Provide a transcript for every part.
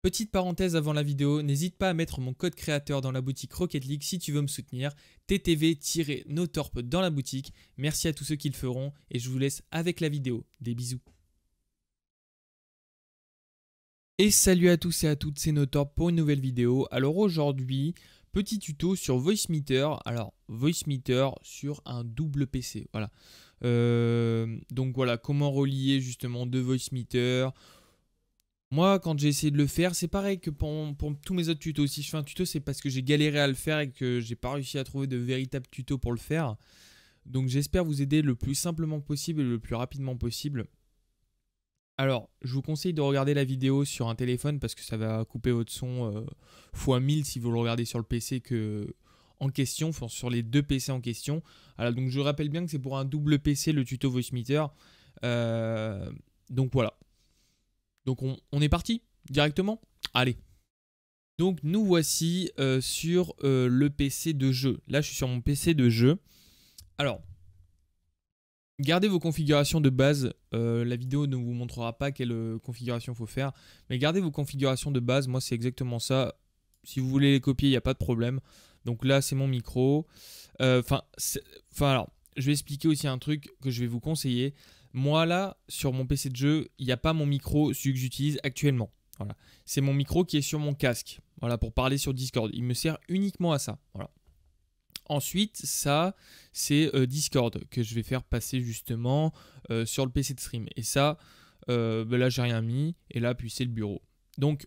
Petite parenthèse avant la vidéo, n'hésite pas à mettre mon code créateur dans la boutique Rocket League si tu veux me soutenir. TTV-Notorp dans la boutique. Merci à tous ceux qui le feront et je vous laisse avec la vidéo. Des bisous. Et salut à tous et à toutes, c'est Notorp pour une nouvelle vidéo. Alors aujourd'hui, petit tuto sur Voicemeeter. Alors Voicemeeter sur un double PC. Voilà. Donc voilà, comment relier justement deux Voicemeeter. Moi, quand j'ai essayé de le faire, c'est pareil que pour tous mes autres tutos. Si je fais un tuto, c'est parce que j'ai galéré à le faire et que j'ai pas réussi à trouver de véritables tutos pour le faire. Donc j'espère vous aider le plus simplement possible et le plus rapidement possible. Alors, je vous conseille de regarder la vidéo sur un téléphone parce que ça va couper votre son x 1000 si vous le regardez sur le PC en question, enfin, sur les deux PC en question. Alors, donc je rappelle bien que c'est pour un double PC le tuto Voicemeeter. Donc voilà. Donc on est parti directement. Allez. Donc nous voici sur le PC de jeu. Là je suis sur mon PC de jeu. Alors, gardez vos configurations de base. La vidéo ne vous montrera pas quelle configuration il faut faire. Mais gardez vos configurations de base. Moi c'est exactement ça. Si vous voulez les copier, il n'y a pas de problème. Donc là c'est mon micro. Alors, je vais expliquer aussi un truc que je vais vous conseiller. Moi là, sur mon PC de jeu, il n'y a pas mon micro, celui que j'utilise actuellement. Voilà. C'est mon micro qui est sur mon casque. Voilà, pour parler sur Discord. Il me sert uniquement à ça. Voilà. Ensuite, ça, c'est Discord que je vais faire passer justement sur le PC de stream. Et ça, là, j'ai rien mis. Et là, puis c'est le bureau. Donc,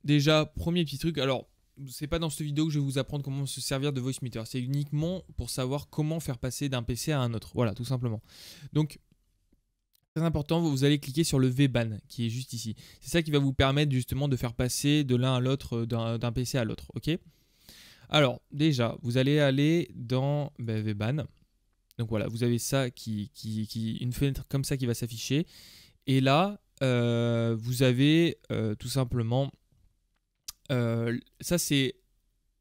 déjà, premier petit truc. Alors, c'est pas dans cette vidéo que je vais vous apprendre comment se servir de Voicemeeter. C'est uniquement pour savoir comment faire passer d'un PC à un autre. Voilà, tout simplement. Donc, très important, vous allez cliquer sur le VBAN qui est juste ici. C'est ça qui va vous permettre justement de faire passer de l'un à l'autre, d'un PC à l'autre. Ok. Alors déjà, vous allez aller dans VBAN. Donc voilà, vous avez ça une fenêtre comme ça qui va s'afficher. Et là, vous avez tout simplement, ça c'est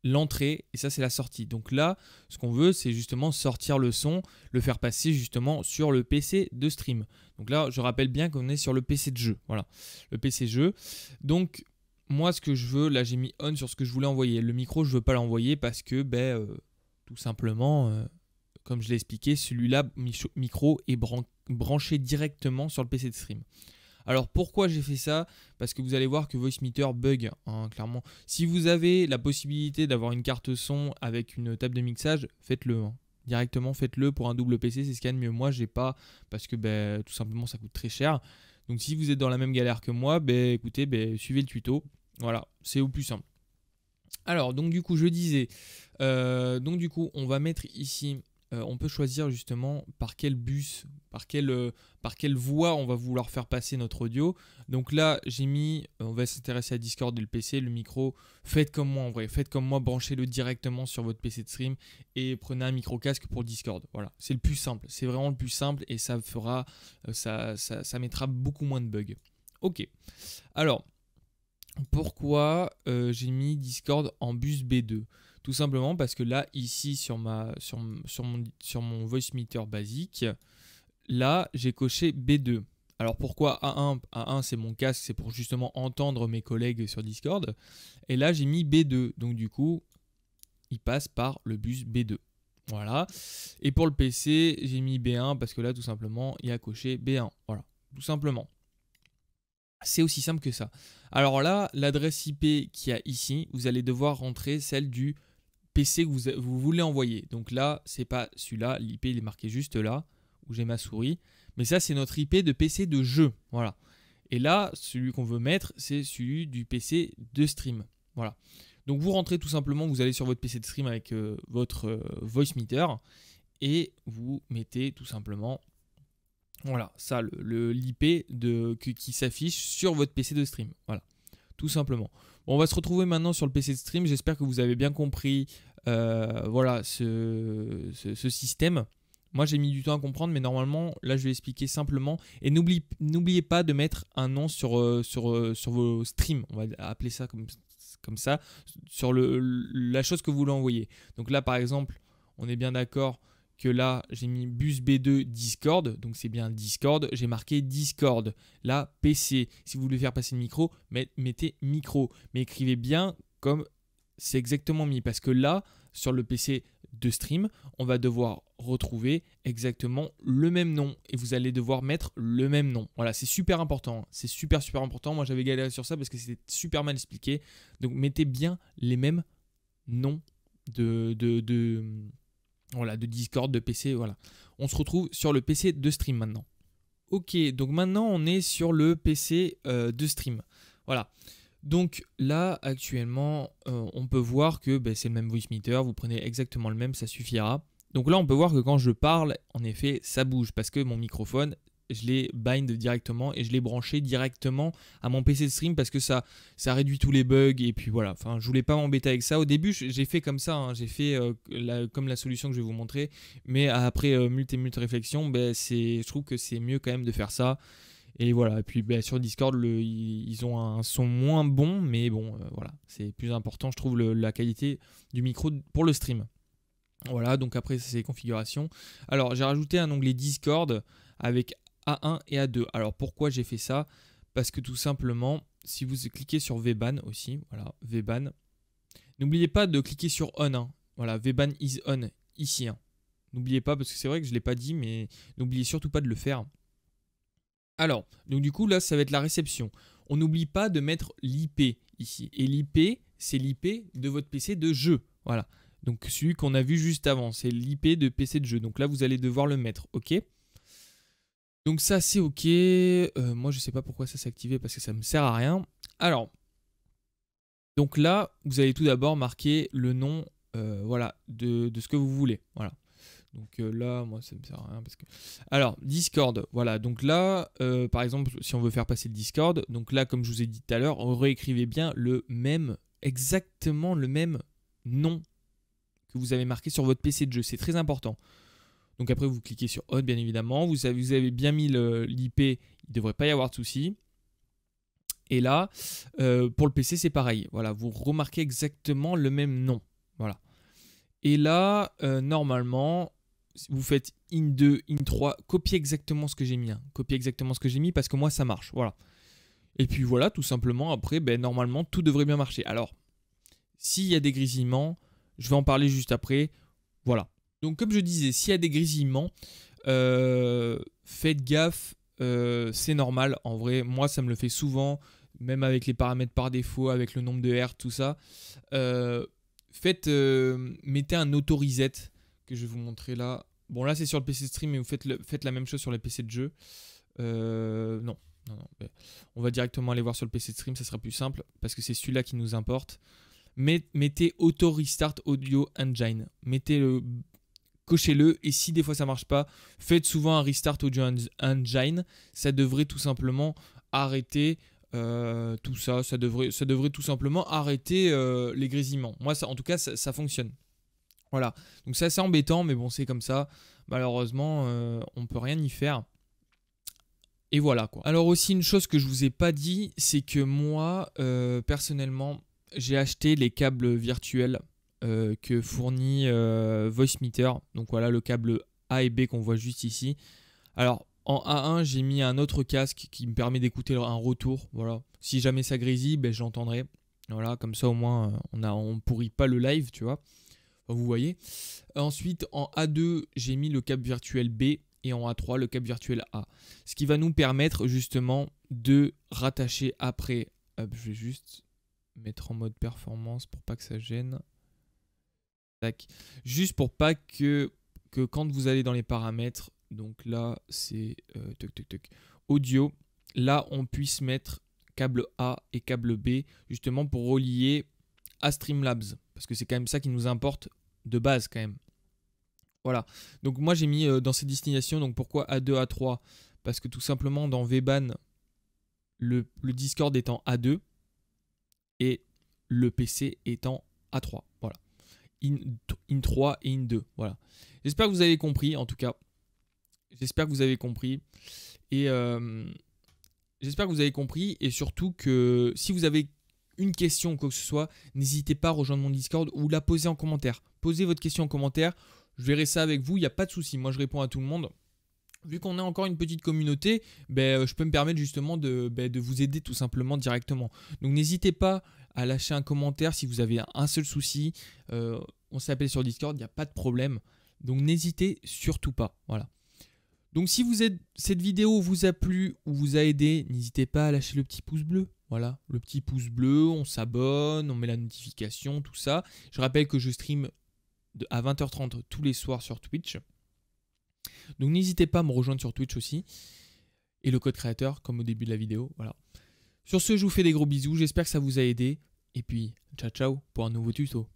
l'entrée et ça c'est la sortie. Donc là, ce qu'on veut, c'est justement sortir le son, le faire passer justement sur le PC de stream. Donc là, je rappelle bien qu'on est sur le PC de jeu. Voilà, le PC jeu. Donc moi, ce que je veux, là j'ai mis on sur ce que je voulais envoyer. Le micro, je veux pas l'envoyer parce que, tout simplement, comme je l'ai expliqué, celui-là, micro, est branché directement sur le PC de stream. Alors pourquoi j'ai fait ça? Parce que vous allez voir que Voicemeeter bug, hein, clairement. Si vous avez la possibilité d'avoir une carte son avec une table de mixage, faites-le. Hein. Directement, faites-le pour un double PC, c'est ce qu'il y a de mieux. Moi, j'ai pas, parce que tout simplement, ça coûte très cher. Donc si vous êtes dans la même galère que moi, écoutez, suivez le tuto. Voilà, c'est au plus simple. Alors, donc du coup, je disais, on va mettre ici... on peut choisir justement par quel bus, par quelle voie on va vouloir faire passer notre audio. Donc là, j'ai mis, on va s'intéresser à Discord et le PC, le micro. Faites comme moi en vrai, faites comme moi, branchez-le directement sur votre PC de stream et prenez un micro casque pour Discord. Voilà, c'est le plus simple, c'est vraiment le plus simple et ça fera, ça mettra beaucoup moins de bugs. Ok, alors pourquoi j'ai mis Discord en bus B2? Tout simplement parce que là, ici, sur mon Voicemeeter basique, là, j'ai coché B2. Alors pourquoi A1? A1, c'est mon casque, c'est pour justement entendre mes collègues sur Discord. Et là, j'ai mis B2. Donc du coup, il passe par le bus B2. Voilà. Et pour le PC, j'ai mis B1 parce que là, tout simplement, il y a coché B1. Voilà, tout simplement. C'est aussi simple que ça. Alors là, l'adresse IP qu'il y a ici, vous allez devoir rentrer celle du PC que vous voulez envoyer. Donc là, c'est pas celui-là, l'IP il est marqué juste là, où j'ai ma souris. Mais ça, c'est notre IP de PC de jeu. Voilà. Et là, celui qu'on veut mettre, c'est celui du PC de stream. Voilà. Donc vous rentrez tout simplement, vous allez sur votre PC de stream avec votre Voicemeeter et vous mettez tout simplement... Voilà, ça, l'IP qui s'affiche sur votre PC de stream. Voilà, tout simplement. Bon, on va se retrouver maintenant sur le PC de stream. J'espère que vous avez bien compris voilà, ce système. Moi, j'ai mis du temps à comprendre, mais normalement, là, je vais expliquer simplement. Et n'oubliez pas de mettre un nom sur vos streams. On va appeler ça comme ça, sur la chose que vous voulez envoyer. Donc là, par exemple, on est bien d'accord que là, j'ai mis bus B2 Discord, donc c'est bien Discord, j'ai marqué Discord. Là, PC. Si vous voulez faire passer le micro, mettez micro. Mais écrivez bien comme c'est exactement mis, parce que là, sur le PC de stream, on va devoir retrouver exactement le même nom et vous allez devoir mettre le même nom. Voilà, c'est super important, hein. C'est super important. Moi, j'avais galéré sur ça parce que c'était super mal expliqué. Donc, mettez bien les mêmes noms voilà, de Discord, de PC. Voilà. On se retrouve sur le PC de stream maintenant. Ok, donc maintenant, on est sur le PC de stream. Voilà. Donc là, actuellement, on peut voir que c'est le même voice meter. Vous prenez exactement le même, ça suffira. Donc là, on peut voir que quand je parle, en effet, ça bouge parce que mon microphone, je l'ai bind directement et je l'ai branché directement à mon PC de stream parce que ça réduit tous les bugs. Et puis voilà, enfin, je voulais pas m'embêter avec ça. Au début, j'ai fait comme ça, hein. J'ai fait comme la solution que je vais vous montrer. Mais après multi réflexions, je trouve que c'est mieux quand même de faire ça. Et voilà, et puis sur Discord, ils ont un son moins bon, mais bon, voilà, c'est plus important, je trouve, la qualité du micro pour le stream. Voilà, donc après, c'est les configurations. Alors, j'ai rajouté un onglet Discord avec A1 et A2. Alors, pourquoi j'ai fait ça? Parce que tout simplement, si vous cliquez sur VBAN aussi, voilà, VBAN, n'oubliez pas de cliquer sur On, hein. Voilà, VBAN is on, ici, hein. N'oubliez pas, parce que c'est vrai que je ne l'ai pas dit, mais n'oubliez surtout pas de le faire. Alors, donc du coup, là, ça va être la réception. On n'oublie pas de mettre l'IP ici. Et l'IP, c'est l'IP de votre PC de jeu. Voilà. Donc, celui qu'on a vu juste avant, c'est l'IP de PC de jeu. Donc là, vous allez devoir le mettre. OK. Donc ça, c'est OK. Moi, je ne sais pas pourquoi ça s'est activé parce que ça ne me sert à rien. Alors, donc là, vous allez tout d'abord marquer le nom voilà, de ce que vous voulez. Voilà. Donc là, moi, ça ne me sert à rien parce que... Alors, Discord, voilà. Donc là, par exemple, si on veut faire passer le Discord, donc là, comme je vous ai dit tout à l'heure, réécrivez bien exactement le même nom que vous avez marqué sur votre PC de jeu. C'est très important. Donc après, vous cliquez sur On, bien évidemment. Vous avez bien mis l'IP, il ne devrait pas y avoir de souci. Et là, pour le PC, c'est pareil. Voilà, vous remarquez exactement le même nom. Voilà. Et là, normalement... vous faites in2, in3, copiez exactement ce que j'ai mis. Hein. Copiez exactement ce que j'ai mis parce que moi, ça marche. Voilà. Et puis voilà, tout simplement, après, normalement, tout devrait bien marcher. Alors, s'il y a des grésillements, je vais en parler juste après. Voilà. Donc, comme je disais, s'il y a des grésillements, faites gaffe, c'est normal. En vrai, moi, ça me le fait souvent, même avec les paramètres par défaut, avec le nombre de Hz, tout ça. Mettez un auto-reset que je vais vous montrer là. Bon, là, c'est sur le PC de stream, mais vous faites la même chose sur les PC de jeu. Non. On va directement aller voir sur le PC de stream, ça sera plus simple, parce que c'est celui-là qui nous importe. Mettez Auto Restart Audio Engine. Cochez-le, et si des fois ça ne marche pas, faites souvent un Restart Audio Engine. Ça devrait tout simplement arrêter tout ça. Ça devrait tout simplement arrêter les grésillements. Moi, en tout cas, ça fonctionne. Voilà, donc c'est assez embêtant, mais bon, c'est comme ça. Malheureusement, on ne peut rien y faire. Et voilà quoi. Alors aussi, une chose que je ne vous ai pas dit, c'est que moi, personnellement, j'ai acheté les câbles virtuels que fournit Voicemeeter. Donc voilà, le câble A et B qu'on voit juste ici. Alors, en A1, j'ai mis un autre casque qui me permet d'écouter un retour. Voilà. Si jamais ça grésille, je l'entendrai. Voilà, comme ça au moins, on ne pourrit pas le live, tu vois. Vous voyez. Ensuite, en A2, j'ai mis le câble virtuel B et en A3, le câble virtuel A. Ce qui va nous permettre justement de rattacher après. Je vais juste mettre en mode performance pour pas que ça gêne. Tac. Juste pour pas que quand vous allez dans les paramètres, donc là, c'est audio. Là, on puisse mettre câble A et câble B justement pour relier à Streamlabs, parce que c'est quand même ça qui nous importe de base quand même. Voilà, donc moi j'ai mis dans ces destinations, donc pourquoi A2, A3? Parce que tout simplement dans VBAN, le Discord est en A2 et le PC est en A3. Voilà, in 3 et in 2. Voilà, j'espère que vous avez compris en tout cas. J'espère que vous avez compris. Et j'espère que vous avez compris, et surtout que si vous avez une question ou quoi que ce soit, n'hésitez pas à rejoindre mon Discord ou la poser en commentaire. Posez votre question en commentaire, je verrai ça avec vous, il n'y a pas de souci. Moi, je réponds à tout le monde. Vu qu'on est encore une petite communauté, je peux me permettre justement de vous aider tout simplement directement. Donc n'hésitez pas à lâcher un commentaire si vous avez un seul souci. On s'appelle sur Discord, il n'y a pas de problème. Donc n'hésitez surtout pas. Voilà. Donc si cette vidéo vous a plu ou vous a aidé, n'hésitez pas à lâcher le petit pouce bleu. Voilà, le petit pouce bleu, on s'abonne, on met la notification, tout ça. Je rappelle que je stream à 20h30 tous les soirs sur Twitch. Donc n'hésitez pas à me rejoindre sur Twitch aussi. Et le code créateur, comme au début de la vidéo. Voilà. Sur ce, je vous fais des gros bisous. J'espère que ça vous a aidé. Et puis, ciao ciao pour un nouveau tuto.